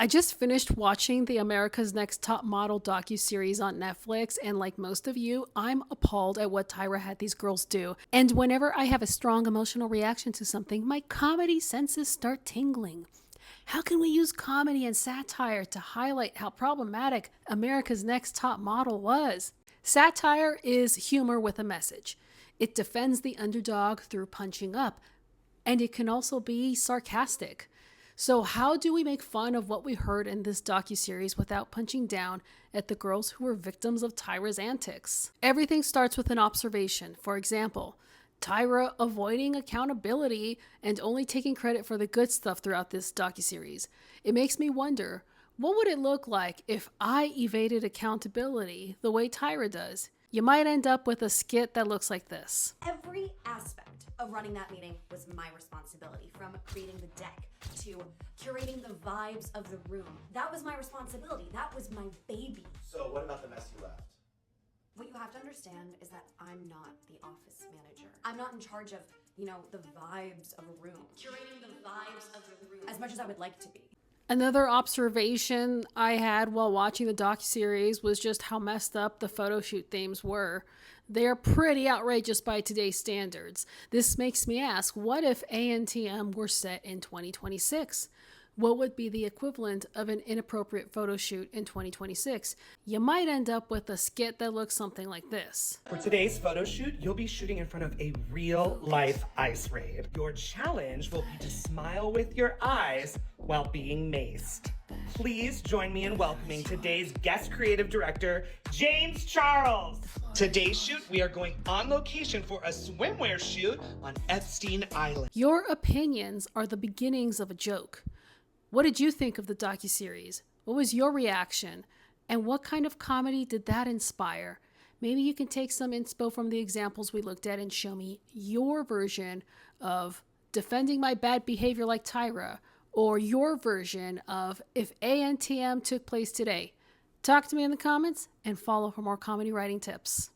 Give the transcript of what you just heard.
I just finished watching the America's Next Top Model docuseries on Netflix, and like most of you, I'm appalled at what Tyra had these girls do. And whenever I have a strong emotional reaction to something, my comedy senses start tingling. How can we use comedy and satire to highlight how problematic America's Next Top Model was? Satire is humor with a message. It defends the underdog through punching up, and it can also be sarcastic. So how do we make fun of what we heard in this docuseries without punching down at the girls who were victims of Tyra's antics? Everything starts with an observation. For example, Tyra avoiding accountability and only taking credit for the good stuff throughout this docuseries. It makes me wonder, what would it look like if I evaded accountability the way Tyra does? You might end up with a skit that looks like this. Every aspect of running that meeting was my responsibility, from creating the deck to curating the vibes of the room. That was my responsibility. That was my baby. So what about the mess you left? What you have to understand is that I'm not the office manager. I'm not in charge of, the vibes of a room. Curating the vibes of the room as much as I would like to be. Another observation I had while watching the docuseries was just how messed up the photo shoot themes were. They're pretty outrageous by today's standards. This makes me ask, what if ANTM were set in 2026? What would be the equivalent of an inappropriate photo shoot in 2026? You might end up with a skit that looks something like this. For today's photo shoot, you'll be shooting in front of a real-life ice rave. Your challenge will be to smile with your eyes while being maced. Please join me in welcoming today's guest creative director, James Charles. Today's shoot, we are going on location for a swimwear shoot on Epstein Island. Your opinions are the beginnings of a joke. What did you think of the docuseries? What was your reaction? And what kind of comedy did that inspire? Maybe you can take some inspo from the examples we looked at and show me your version of defending my bad behavior like Tyra, or your version of if ANTM took place today. Talk to me in the comments and follow for more comedy writing tips.